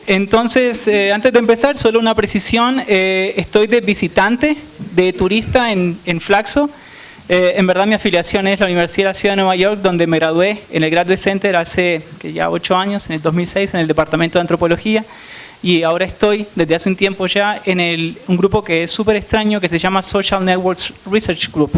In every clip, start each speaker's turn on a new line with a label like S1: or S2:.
S1: Entonces, antes de empezar, solo una precisión. Estoy de visitante, de turista en Flaxo. En verdad mi afiliación es la Universidad de la Ciudad de Nueva York, donde me gradué en el Graduate Center hace ya 8 años, en el 2006, en el Departamento de Antropología. Y ahora estoy, desde hace un tiempo ya, en un grupo que es súper extraño, que se llama Social Networks Research Group.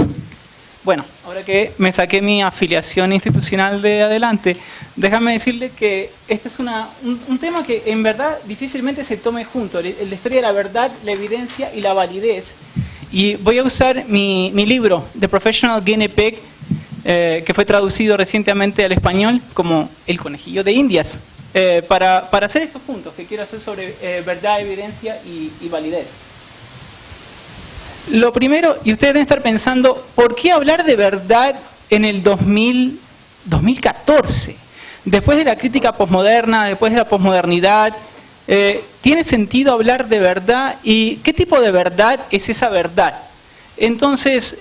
S1: Bueno, ahora que me saqué mi afiliación institucional de adelante, déjame decirle que este es un tema que en verdad difícilmente se tome junto, la historia de la verdad, la evidencia y la validez. Y voy a usar mi libro, The Professional Guinea Pig, que fue traducido recientemente al español como El conejillo de Indias, para hacer estos puntos que quiero hacer sobre verdad, evidencia y validez. Lo primero, y ustedes deben estar pensando, ¿por qué hablar de verdad en el 2014? Después de la crítica posmoderna, después de la posmodernidad, ¿tiene sentido hablar de verdad? ¿Y qué tipo de verdad es esa verdad? Entonces,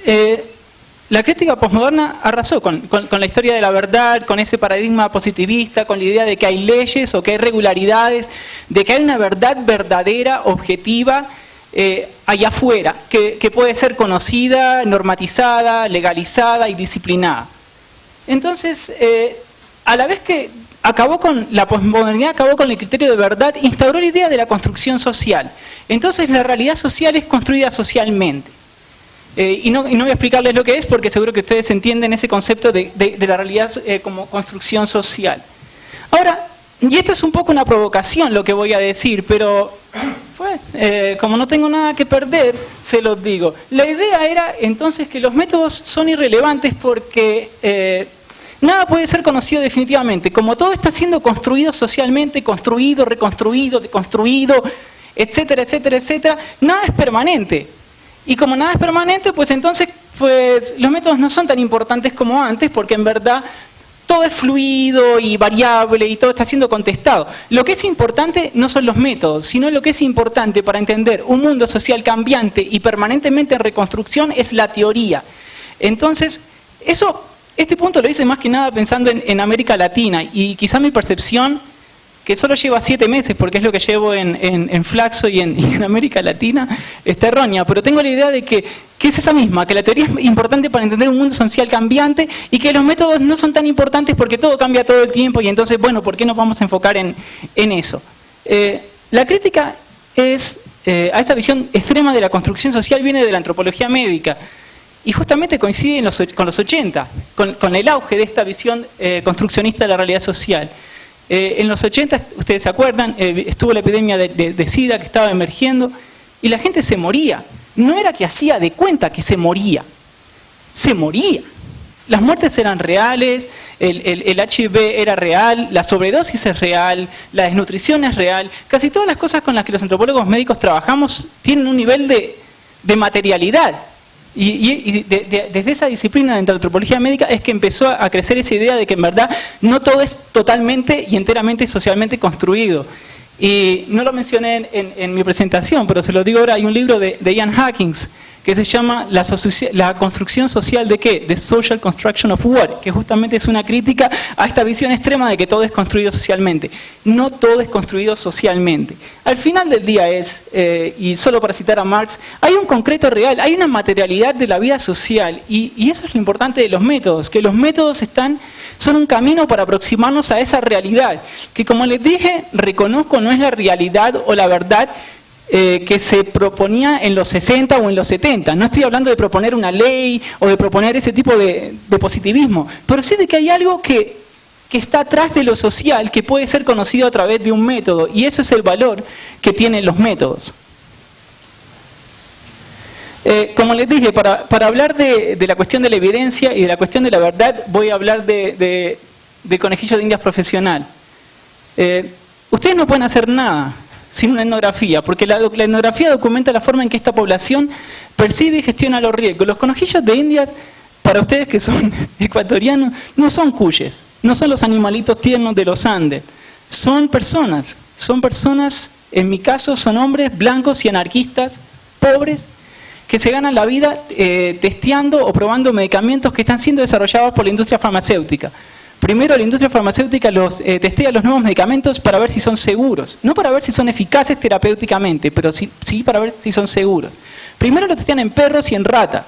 S1: la crítica posmoderna arrasó con la historia de la verdad, con ese paradigma positivista, con la idea de que hay leyes o que hay regularidades, de que hay una verdad verdadera, objetiva, allá afuera, que puede ser conocida, normatizada, legalizada y disciplinada. Entonces, a la vez que acabó con la posmodernidad, acabó con el criterio de verdad, instauró la idea de la construcción social. Entonces, la realidad social es construida socialmente. Y no voy a explicarles lo que es, porque seguro que ustedes entienden ese concepto de la realidad como construcción social. Ahora, y esto es un poco una provocación lo que voy a decir, pero como no tengo nada que perder, se los digo. La idea era entonces que los métodos son irrelevantes porque nada puede ser conocido definitivamente. Como todo está siendo construido socialmente, construido, reconstruido, deconstruido, etcétera, etcétera, etcétera, nada es permanente. Y como nada es permanente, pues entonces los métodos no son tan importantes como antes, porque en verdad todo es fluido y variable y todo está siendo contestado. Lo que es importante no son los métodos, sino lo que es importante para entender un mundo social cambiante y permanentemente en reconstrucción es la teoría. Entonces, este punto lo hice más que nada pensando en América Latina, y quizá mi percepción, que solo lleva 7 meses, porque es lo que llevo en Flaxo y en América Latina, está errónea, pero tengo la idea de que es esa misma, que la teoría es importante para entender un mundo social cambiante y que los métodos no son tan importantes porque todo cambia todo el tiempo, y entonces, bueno, ¿por qué nos vamos a enfocar en eso? La crítica a esta visión extrema de la construcción social viene de la antropología médica, y justamente coincide con los 80, con el auge de esta visión construccionista de la realidad social. En los 80, ustedes se acuerdan, estuvo la epidemia de SIDA que estaba emergiendo y la gente se moría. No era que hacía de cuenta que se moría. Las muertes eran reales, el HIV era real, la sobredosis es real, la desnutrición es real. Casi todas las cosas con las que los antropólogos médicos trabajamos tienen un nivel de materialidad. Y desde esa disciplina de la antropología médica es que empezó a crecer esa idea de que en verdad no todo es totalmente y enteramente socialmente construido. Y no lo mencioné en mi presentación, pero se lo digo ahora. Hay un libro de Ian Hawkins que se llama La construcción social de ¿qué? The Social Construction of What, que justamente es una crítica a esta visión extrema de que todo es construido socialmente. No todo es construido socialmente. Al final del día y solo para citar a Marx, hay un concreto real, hay una materialidad de la vida social, y eso es lo importante de los métodos, que los métodos son un camino para aproximarnos a esa realidad, que como les dije, reconozco no es la realidad o la verdad que se proponía en los 60 o en los 70. No estoy hablando de proponer una ley o de proponer ese tipo de positivismo, pero sí de que hay algo que está atrás de lo social, que puede ser conocido a través de un método, y eso es el valor que tienen los métodos. Como les dije, para hablar de la cuestión de la evidencia y de la cuestión de la verdad, voy a hablar de conejillo de indias profesional. Ustedes no pueden hacer nada sin una etnografía, porque la etnografía documenta la forma en que esta población percibe y gestiona los riesgos. Los conejillos de indias, para ustedes que son ecuatorianos, no son cuyes, no son los animalitos tiernos de los Andes, son personas, en mi caso son hombres blancos y anarquistas, pobres, que se ganan la vida testeando o probando medicamentos que están siendo desarrollados por la industria farmacéutica. Primero, la industria farmacéutica testea los nuevos medicamentos para ver si son seguros. No para ver si son eficaces terapéuticamente, pero sí para ver si son seguros. Primero lo testean en perros y en rata,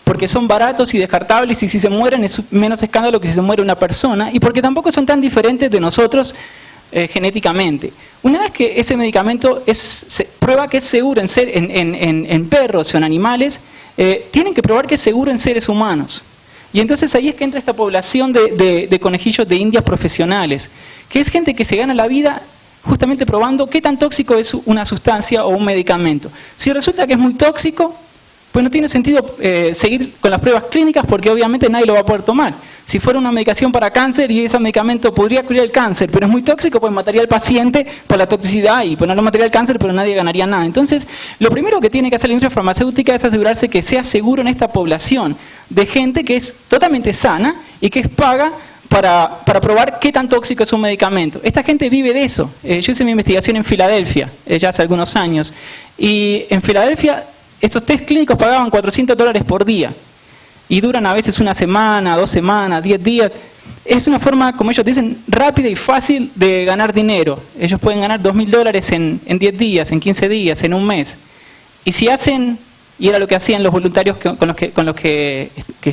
S1: porque son baratos y descartables y si se mueren es menos escándalo que si se muere una persona y porque tampoco son tan diferentes de nosotros genéticamente. Una vez que ese medicamento se prueba que es seguro en perros o en animales, tienen que probar que es seguro en seres humanos. Y entonces ahí es que entra esta población de conejillos de indias profesionales, que es gente que se gana la vida justamente probando qué tan tóxico es una sustancia o un medicamento. Si resulta que es muy tóxico, pues no tiene sentido seguir con las pruebas clínicas porque obviamente nadie lo va a poder tomar. Si fuera una medicación para cáncer y ese medicamento podría curar el cáncer, pero es muy tóxico, pues mataría al paciente por la toxicidad y pues no lo mataría el cáncer, pero nadie ganaría nada. Entonces, lo primero que tiene que hacer la industria farmacéutica es asegurarse que sea seguro en esta población de gente que es totalmente sana y que es paga para probar qué tan tóxico es un medicamento. Esta gente vive de eso. Yo hice mi investigación en Filadelfia, ya hace algunos años, y en Filadelfia estos test clínicos pagaban $400 por día. Y duran a veces una semana, 2 semanas, 10 días. Es una forma, como ellos dicen, rápida y fácil de ganar dinero. Ellos pueden ganar $2.000 en 10 días, en 15 días, en un mes. Y si hacen, y era lo que hacían los voluntarios con los que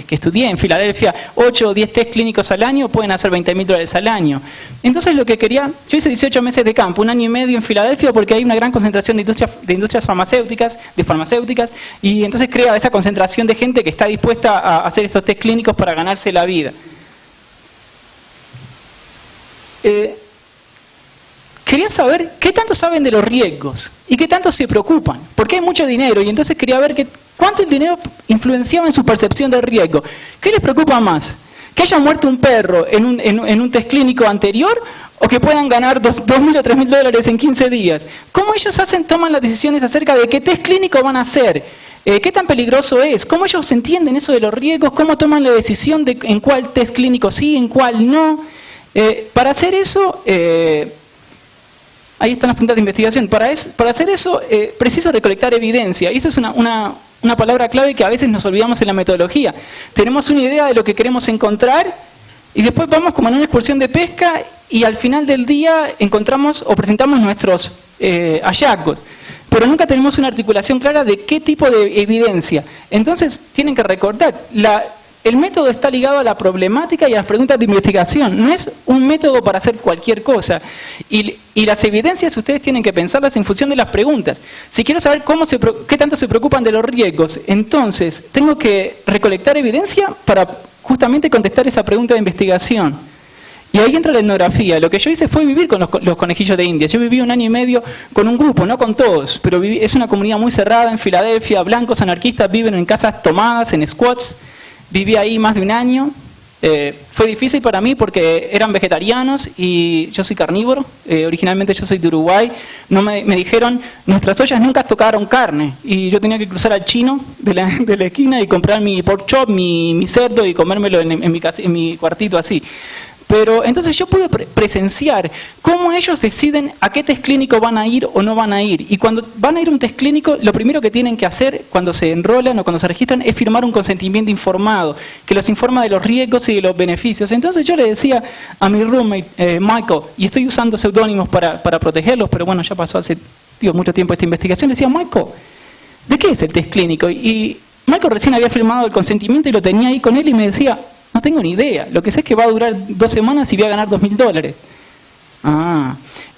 S1: estudié en Filadelfia, 8 o 10 test clínicos al año, pueden hacer $20.000 al año. Entonces lo que quería, yo hice 18 meses de campo, 1 año y medio en Filadelfia, porque hay una gran concentración de industrias farmacéuticas, y entonces crea esa concentración de gente que está dispuesta a hacer estos test clínicos para ganarse la vida. Quería saber qué tanto saben de los riesgos y qué tanto se preocupan, porque hay mucho dinero y entonces quería ver cuánto el dinero influenciaba en su percepción del riesgo. ¿Qué les preocupa más? ¿Que haya muerto un perro en un test clínico anterior o que puedan ganar $2.000 o $3.000 en 15 días? ¿Cómo ellos toman las decisiones acerca de qué test clínico van a hacer? ¿Qué tan peligroso es? ¿Cómo ellos entienden eso de los riesgos? ¿Cómo toman la decisión de en cuál test clínico sí, en cuál no? Para hacer eso... Ahí están las preguntas de investigación. Para hacer eso, preciso recolectar evidencia. Y eso es una palabra clave que a veces nos olvidamos en la metodología. Tenemos una idea de lo que queremos encontrar y después vamos como en una excursión de pesca y al final del día encontramos o presentamos nuestros hallazgos. Pero nunca tenemos una articulación clara de qué tipo de evidencia. Entonces, tienen que recordar, el método está ligado a la problemática y a las preguntas de investigación. No es un método para hacer cualquier cosa. Y las evidencias ustedes tienen que pensarlas en función de las preguntas. Si quiero saber qué tanto se preocupan de los riesgos, entonces tengo que recolectar evidencia para justamente contestar esa pregunta de investigación. Y ahí entra la etnografía. Lo que yo hice fue vivir con los conejillos de India. Yo viví 1 año y medio con un grupo, no con todos, pero es una comunidad muy cerrada en Filadelfia. Blancos anarquistas viven en casas tomadas, en squats. Viví ahí más de 1 año. Fue difícil para mí porque eran vegetarianos y yo soy carnívoro. Originalmente yo soy de Uruguay. Me dijeron, nuestras ollas nunca tocaron carne. Y yo tenía que cruzar al chino de la esquina y comprar mi pork chop, mi cerdo y comérmelo en mi cuartito así. Pero entonces yo pude presenciar cómo ellos deciden a qué test clínico van a ir o no van a ir. Y cuando van a ir a un test clínico, lo primero que tienen que hacer cuando se enrolan o cuando se registran es firmar un consentimiento informado, que los informa de los riesgos y de los beneficios. Entonces yo le decía a mi roommate, Michael, y estoy usando seudónimos para protegerlos, pero bueno, ya pasó hace mucho tiempo esta investigación, le decía, Michael, ¿de qué es el test clínico? Y Michael recién había firmado el consentimiento y lo tenía ahí con él y me decía, no tengo ni idea, lo que sé es que va a durar 2 semanas y voy a ganar $2.000.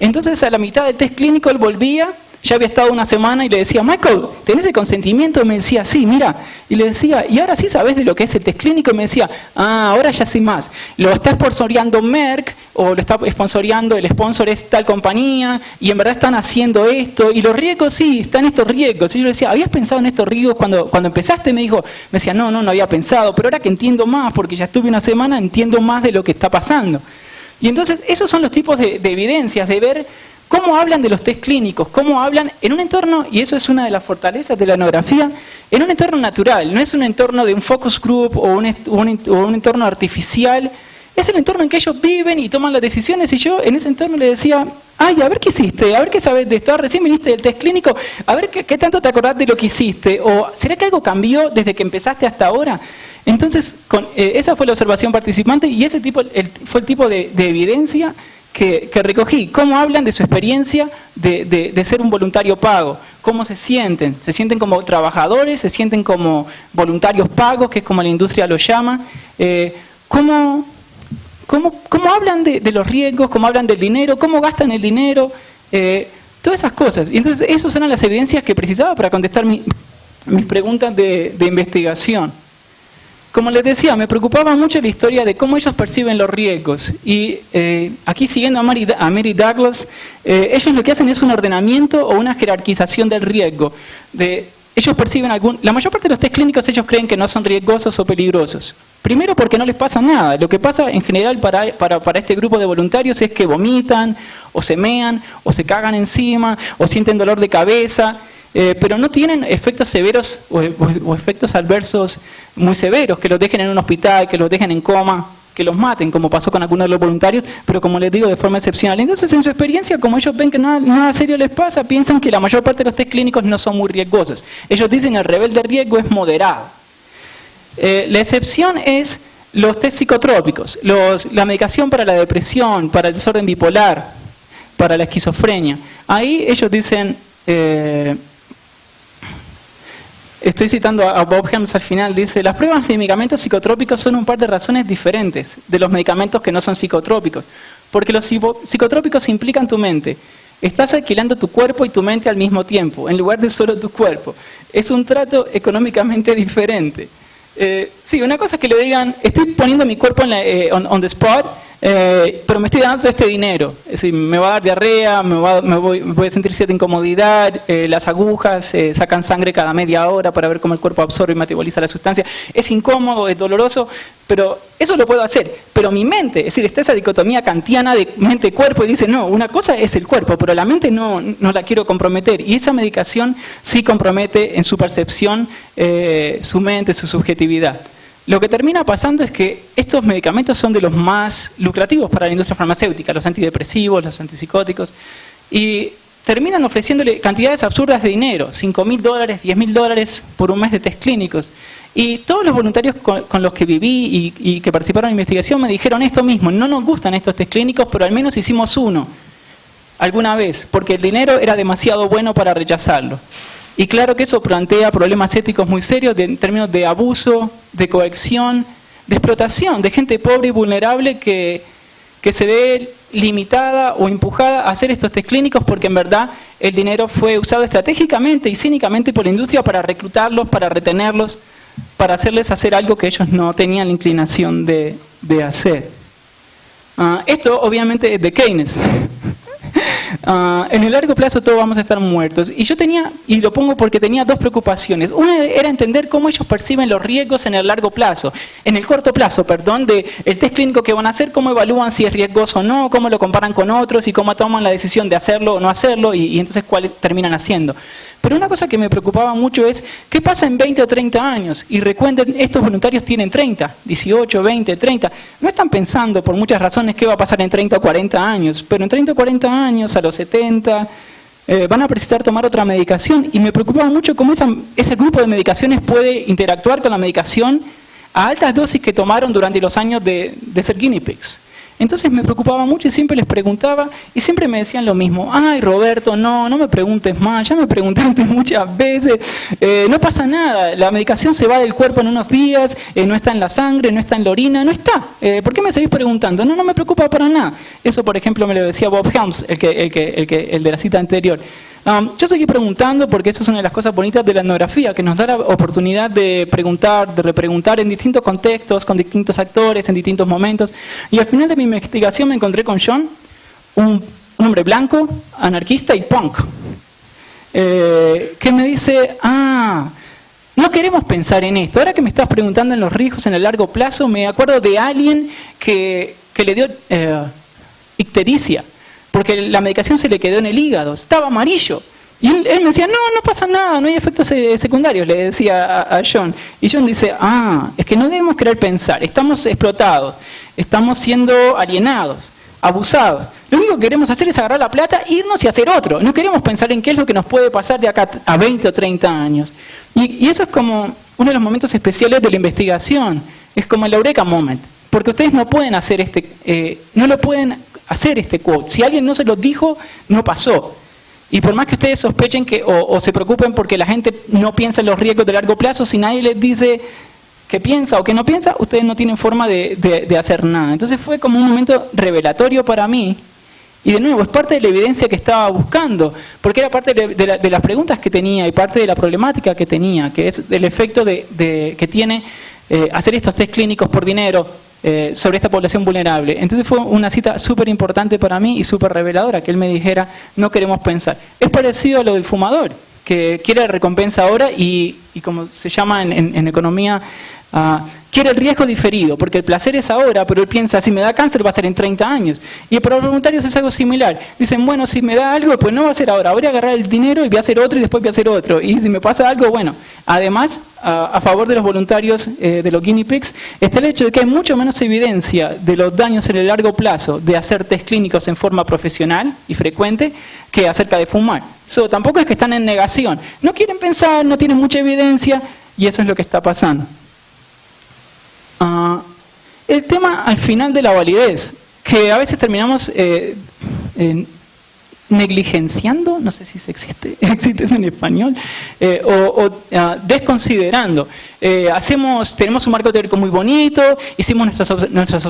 S1: Entonces a la mitad del test clínico él volvía, ya había estado 1 semana y le decía, Michael, ¿tenés el consentimiento? Y me decía, sí, mira. Y le decía, ¿y ahora sí sabés de lo que es el test clínico? Y me decía, ahora ya sé más. Lo está sponsoreando Merck o lo está sponsoreando, el sponsor es tal compañía y en verdad están haciendo esto. Y los riesgos, sí, están estos riesgos. Y yo le decía, ¿habías pensado en estos riesgos cuando empezaste? Me decía, no había pensado, pero ahora que entiendo más, porque ya estuve 1 semana, entiendo más de lo que está pasando. Y entonces esos son los tipos de evidencias, de ver cómo hablan de los test clínicos, cómo hablan en un entorno, y eso es una de las fortalezas de la etnografía, en un entorno natural, no es un entorno de un focus group o un entorno artificial Es el entorno en que ellos viven y toman las decisiones, y yo en ese entorno le decía, ay, a ver qué hiciste, a ver qué sabes de esto, recién viniste del test clínico, a ver qué tanto te acordás de lo que hiciste, o ¿será que algo cambió desde que empezaste hasta ahora? Entonces, esa fue la observación participante y ese fue el tipo de evidencia que recogí. Cómo hablan de su experiencia de ser un voluntario pago, cómo se sienten como trabajadores, se sienten como voluntarios pagos, que es como la industria lo llama, cómo hablan de los riesgos, cómo hablan del dinero, cómo gastan el dinero, todas esas cosas. Y entonces esas eran las evidencias que precisaba para contestar mis preguntas de investigación. Como les decía, me preocupaba mucho la historia de cómo ellos perciben los riesgos. Y aquí siguiendo a Mary Douglas, ellos lo que hacen es un ordenamiento o una jerarquización del riesgo. Ellos perciben la mayor parte de los test clínicos ellos creen que no son riesgosos o peligrosos. Primero porque no les pasa nada. Lo que pasa en general para este grupo de voluntarios es que vomitan, o se mean, o se cagan encima, o sienten dolor de cabeza. Pero no tienen efectos severos o efectos adversos muy severos, que los dejen en un hospital, que los dejen en coma, que los maten, como pasó con algunos de los voluntarios, pero como les digo, de forma excepcional. Entonces, en su experiencia, como ellos ven que nada serio les pasa, piensan que la mayor parte de los test clínicos no son muy riesgosos. Ellos dicen que el nivel de riesgo es moderado. La excepción es los test psicotrópicos, la medicación para la depresión, para el desorden bipolar, para la esquizofrenia. Ahí ellos dicen... Estoy citando a Bob Helms al final, dice, las pruebas de medicamentos psicotrópicos son un par de razones diferentes de los medicamentos que no son psicotrópicos, porque los psicotrópicos implican tu mente. Estás alquilando tu cuerpo y tu mente al mismo tiempo, en lugar de solo tu cuerpo. Es un trato económicamente diferente. Sí, una cosa es que le digan, estoy poniendo mi cuerpo on the spot, pero me estoy dando todo este dinero. Es decir, me va a dar diarrea, voy a sentir cierta incomodidad, las agujas sacan sangre cada media hora para ver cómo el cuerpo absorbe y metaboliza la sustancia. Es incómodo, es doloroso, pero eso lo puedo hacer. Pero mi mente, es decir, está esa dicotomía kantiana de mente-cuerpo y dice, no, una cosa es el cuerpo, pero la mente no la quiero comprometer. Y esa medicación sí compromete en su percepción su mente, su subjetividad. Lo que termina pasando es que estos medicamentos son de los más lucrativos para la industria farmacéutica, los antidepresivos, los antipsicóticos, y terminan ofreciéndole cantidades absurdas de dinero, $5.000, $10.000 por un mes de test clínicos. Y todos los voluntarios con los que viví y que participaron en la investigación me dijeron esto mismo, no nos gustan estos test clínicos, pero al menos hicimos uno alguna vez, porque el dinero era demasiado bueno para rechazarlo. Y claro que eso plantea problemas éticos muy serios en términos de abuso, de coerción, de explotación, de gente pobre y vulnerable que se ve limitada o empujada a hacer estos test clínicos porque en verdad el dinero fue usado estratégicamente y cínicamente por la industria para reclutarlos, para retenerlos, para hacerles hacer algo que ellos no tenían la inclinación de hacer. Esto obviamente es de Keynes. En el largo plazo todos vamos a estar muertos. Y yo tenía, y lo pongo porque tenía dos preocupaciones. Una era entender cómo ellos perciben los riesgos en el largo plazo, en el corto plazo, perdón, de el test clínico que van a hacer, cómo evalúan si es riesgoso o no, cómo lo comparan con otros y cómo toman la decisión de hacerlo o no hacerlo y entonces cuál terminan haciendo. Pero una cosa que me preocupaba mucho es, ¿qué pasa en 20 o 30 años? Y recuerden, estos voluntarios tienen 30, 18, 20, 30. No están pensando por muchas razones qué va a pasar en 30 o 40 años, pero en 30 o 40 años, a los 70, van a precisar tomar otra medicación. Y me preocupaba mucho cómo ese grupo de medicaciones puede interactuar con la medicación a altas dosis que tomaron durante los años de ser guinea pigs. Entonces me preocupaba mucho y siempre les preguntaba y siempre me decían lo mismo. Ay, Roberto, no me preguntes más, ya me preguntaste muchas veces, no pasa nada, la medicación se va del cuerpo en unos días, no está en la sangre, no está en la orina, no está. ¿Por qué me seguís preguntando? No me preocupa para nada. Eso, por ejemplo, me lo decía Bob Helms, el de la cita anterior. Yo seguí preguntando porque eso es una de las cosas bonitas de la etnografía, que nos da la oportunidad de preguntar, de repreguntar en distintos contextos, con distintos actores, en distintos momentos. Y al final de mi investigación me encontré con John, un hombre blanco, anarquista y punk, que me dice, no queremos pensar en esto. Ahora que me estás preguntando en los riesgos en el largo plazo, me acuerdo de alguien que le dio ictericia, porque la medicación se le quedó en el hígado, estaba amarillo. Y él me decía, no pasa nada, no hay efectos secundarios, le decía a John. Y John dice, es que no debemos querer pensar, estamos explotados. estamos siendo alienados, abusados. Lo único que queremos hacer es agarrar la plata, irnos y hacer otro. No queremos pensar en qué es lo que nos puede pasar de acá a 20 o 30 años. Y eso es como uno de los momentos especiales de la investigación. Es como el Eureka Moment. Porque ustedes no pueden hacer no lo pueden hacer este quote. Si alguien no se lo dijo, no pasó. Y por más que ustedes sospechen o se preocupen porque la gente no piensa en los riesgos de largo plazo, si nadie les dice que piensa o que no piensa, ustedes no tienen forma de hacer nada. Entonces fue como un momento revelatorio para mí. Y de nuevo, es parte de la evidencia que estaba buscando, porque era parte de las preguntas que tenía y parte de la problemática que tenía, que es el efecto que tiene hacer estos test clínicos por dinero sobre esta población vulnerable. Entonces fue una cita súper importante para mí y súper reveladora, que él me dijera, no queremos pensar. Es parecido a lo del fumador, que quiere recompensa ahora y como se llama en economía, quiere el riesgo diferido, porque el placer es ahora, pero él piensa, si me da cáncer va a ser en 30 años. Y para los voluntarios es algo similar. Dicen, bueno, si me da algo, pues no va a ser ahora, voy a agarrar el dinero y voy a hacer otro y después voy a hacer otro. Y si me pasa algo, bueno. Además, a favor de los voluntarios de los guinea pigs, está el hecho de que hay mucho menos evidencia de los daños en el largo plazo de hacer test clínicos en forma profesional y frecuente que acerca de fumar. Tampoco es que están en negación. No quieren pensar, no tienen mucha evidencia y eso es lo que está pasando. El tema al final de la validez, que a veces terminamos negligenciando, no sé si existe eso en español, desconsiderando. Tenemos un marco teórico muy bonito, hicimos nuestra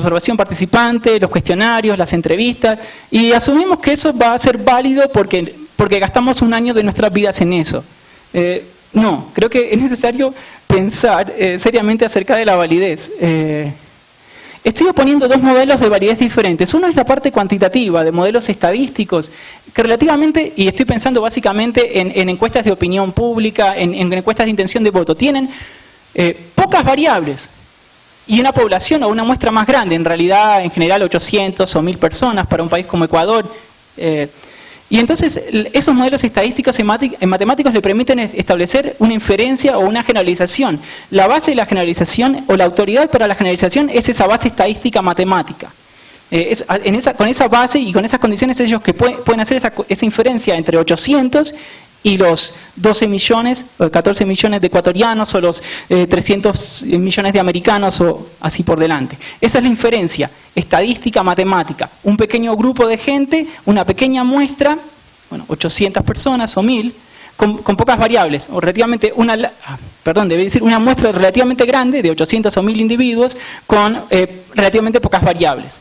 S1: observación participante, los cuestionarios, las entrevistas, y asumimos que eso va a ser válido porque gastamos un año de nuestras vidas en eso. No, creo que es necesario pensar seriamente acerca de la validez. Estoy oponiendo dos modelos de validez diferentes. Uno es la parte cuantitativa, de modelos estadísticos, que relativamente, y estoy pensando básicamente en encuestas de opinión pública, en encuestas de intención de voto, tienen pocas variables. Y una población o una muestra más grande, en realidad en general 800 o 1000 personas para un país como Ecuador. Y entonces esos modelos estadísticos en matemáticos le permiten establecer una inferencia o una generalización. La base de la generalización o la autoridad para la generalización es esa base estadística matemática. Con esa base y con esas condiciones ellos que pueden hacer esa inferencia entre 800 y los 12 millones, o 14 millones de ecuatorianos o los 300 millones de americanos o así por delante. Esa es la inferencia estadística matemática. Un pequeño grupo de gente, una pequeña muestra, 800 personas o 1000, con pocas variables, o relativamente una muestra relativamente grande de 800 o 1000 individuos con relativamente pocas variables.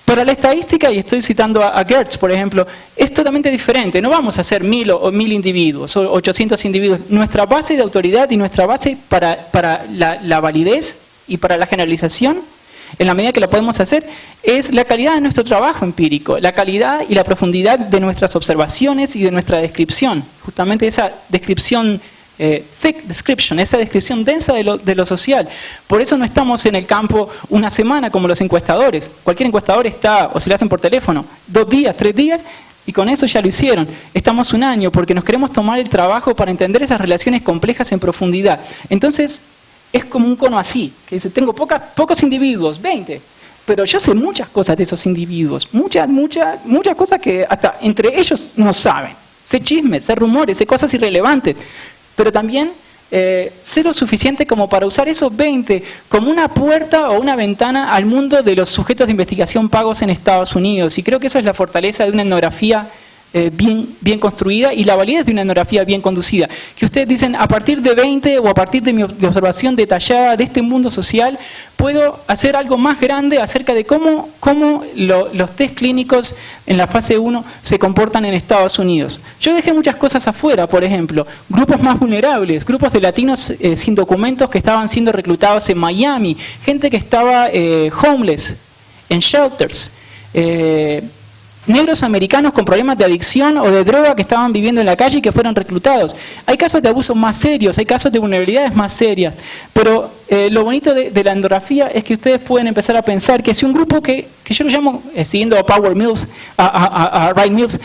S1: Para la estadística, y estoy citando a Gertz, por ejemplo, es totalmente diferente. No vamos a hacer 1000 o 1000 individuos o 800 individuos. Nuestra base de autoridad y nuestra base para la validez y para la generalización, en la medida que la podemos hacer, es la calidad de nuestro trabajo empírico, la calidad y la profundidad de nuestras observaciones y de nuestra descripción. Justamente esa descripción thick description, esa descripción densa de lo social. Por eso no estamos en el campo una semana como los encuestadores. Cualquier encuestador está, o se lo hacen por teléfono, 2 días, 3 días, y con eso ya lo hicieron. Estamos un año porque nos queremos tomar el trabajo para entender esas relaciones complejas en profundidad. Entonces, es como un cono así, que dice, tengo pocos individuos, 20, pero yo sé muchas cosas de esos individuos, muchas cosas que hasta entre ellos no saben. Sé chismes, sé rumores, sé cosas irrelevantes. Pero también sé lo suficiente como para usar esos 20 como una puerta o una ventana al mundo de los sujetos de investigación pagos en Estados Unidos. Y creo que eso es la fortaleza de una etnografía bien construida y la validez de una etnografía bien conducida. Que ustedes dicen, a partir de 20 o a partir de mi observación detallada de este mundo social, puedo hacer algo más grande acerca de cómo los test clínicos en la fase 1 se comportan en Estados Unidos. Yo dejé muchas cosas afuera, por ejemplo, grupos más vulnerables, grupos de latinos sin documentos que estaban siendo reclutados en Miami, gente que estaba homeless, en shelters, negros americanos con problemas de adicción o de droga que estaban viviendo en la calle y que fueron reclutados. Hay casos de abusos más serios, hay casos de vulnerabilidades más serias, pero lo bonito de la etnografía es que ustedes pueden empezar a pensar que si un grupo que yo lo llamo, siguiendo a Power Mills, a Wright Mills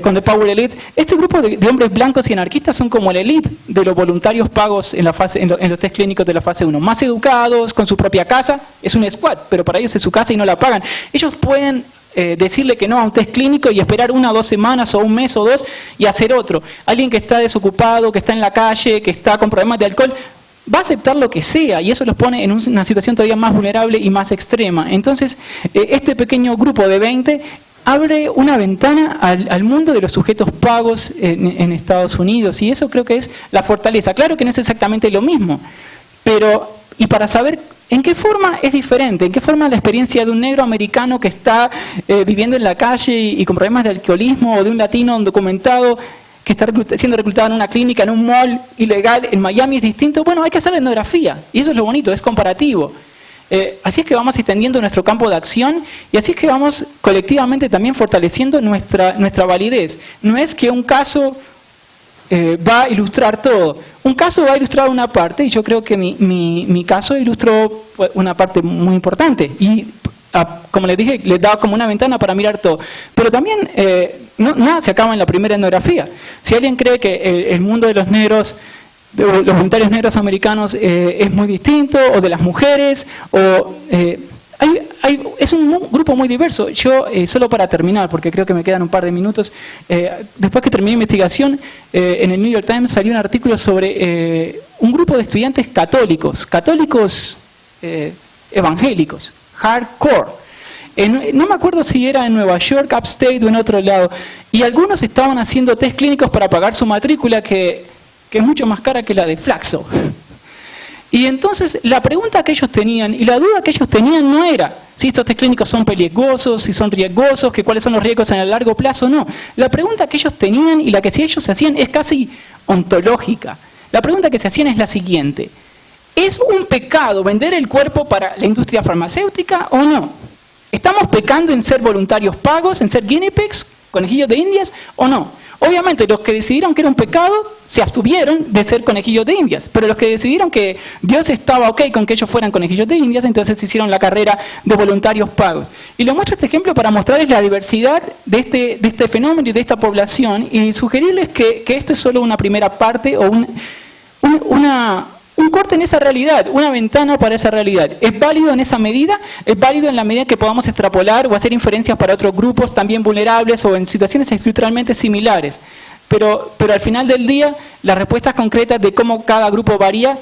S1: con The Power Elite, este grupo de hombres blancos y anarquistas son como el elite de los voluntarios pagos en los test clínicos de la fase 1, más educados, con su propia casa, es un squad, pero para ellos es su casa y no la pagan. Ellos pueden decirle que no a un test clínico y esperar 1 o 2 semanas o un mes o 2 y hacer otro. Alguien que está desocupado, que está en la calle, que está con problemas de alcohol, va a aceptar lo que sea y eso los pone en una situación todavía más vulnerable y más extrema. Entonces, este pequeño grupo de 20 abre una ventana al mundo de los sujetos pagos en Estados Unidos y eso creo que es la fortaleza. Claro que no es exactamente lo mismo, pero y para saber en qué forma es diferente, en qué forma la experiencia de un negro americano que está viviendo en la calle y con problemas de alcoholismo o de un latino undocumentado que está siendo reclutado en una clínica, en un mall ilegal en Miami es distinto. Bueno, hay que hacer la etnografía y eso es lo bonito, es comparativo. Así es que vamos extendiendo nuestro campo de acción y así es que vamos colectivamente también fortaleciendo nuestra validez. No es que un caso va a ilustrar todo. Un caso va a ilustrar una parte y yo creo que mi caso ilustró una parte muy importante y como les dije, les daba como una ventana para mirar todo. Pero también nada se acaba en la primera etnografía. Si alguien cree que el mundo de los negros, de los voluntarios negros americanos es muy distinto, o de las mujeres, es un grupo muy diverso. Yo, solo para terminar, porque creo que me quedan un par de minutos, después que terminé mi investigación, en el New York Times salió un artículo sobre un grupo de estudiantes católicos evangélicos, hardcore. No me acuerdo si era en Nueva York, Upstate o en otro lado, y algunos estaban haciendo test clínicos para pagar su matrícula que es mucho más cara que la de Flaxo. Y entonces la pregunta que ellos tenían y la duda que ellos tenían no era si estos test clínicos son peligrosos, si son riesgosos, que cuáles son los riesgos en el largo plazo, no. La pregunta que ellos tenían y la que si ellos se hacían es casi ontológica. La pregunta que se hacían es la siguiente: ¿es un pecado vender el cuerpo para la industria farmacéutica o no? ¿Estamos pecando en ser voluntarios pagos, en ser guinea pigs, conejillos de indias o no? Obviamente los que decidieron que era un pecado se abstuvieron de ser conejillos de indias, pero los que decidieron que Dios estaba ok con que ellos fueran conejillos de indias, entonces hicieron la carrera de voluntarios pagos. Y les muestro este ejemplo para mostrarles la diversidad de este fenómeno y de esta población y sugerirles que esto es solo una primera parte o un corte en esa realidad, una ventana para esa realidad. ¿Es válido en esa medida? ¿Es válido en la medida que podamos extrapolar o hacer inferencias para otros grupos también vulnerables o en situaciones estructuralmente similares? Pero al final del día, las respuestas concretas de cómo cada grupo varía,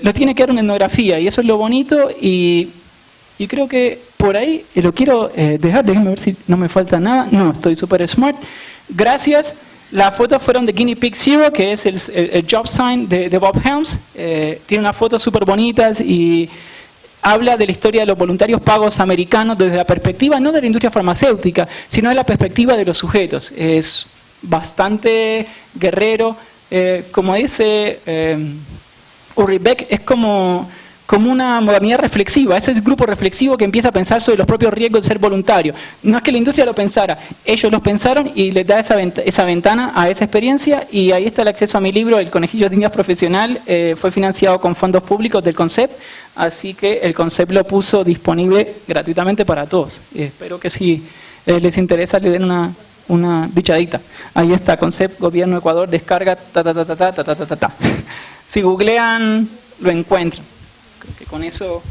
S1: lo tiene que dar una etnografía y eso es lo bonito y creo que por ahí lo quiero dejar. Déjenme ver si no me falta nada. No, estoy súper smart. Gracias. Las fotos fueron de Guinea Pig Zero, que es el job sign de Bob Helms. Tiene unas fotos súper bonitas y habla de la historia de los voluntarios pagos americanos desde la perspectiva no de la industria farmacéutica, sino de la perspectiva de los sujetos. Es bastante guerrero. Como dice Ulrich Beck, es como una modernidad reflexiva, ese es el grupo reflexivo que empieza a pensar sobre los propios riesgos de ser voluntario. No es que la industria lo pensara, ellos los pensaron y les da esa ventana a esa experiencia y ahí está el acceso a mi libro, El Conejillo de Indias Profesional, fue financiado con fondos públicos del CONCEP, así que el CONCEP lo puso disponible gratuitamente para todos. Espero que si les interesa le den una bichadita. Ahí está, CONCEP, Gobierno Ecuador, descarga, Si googlean, lo encuentran. Creo que con eso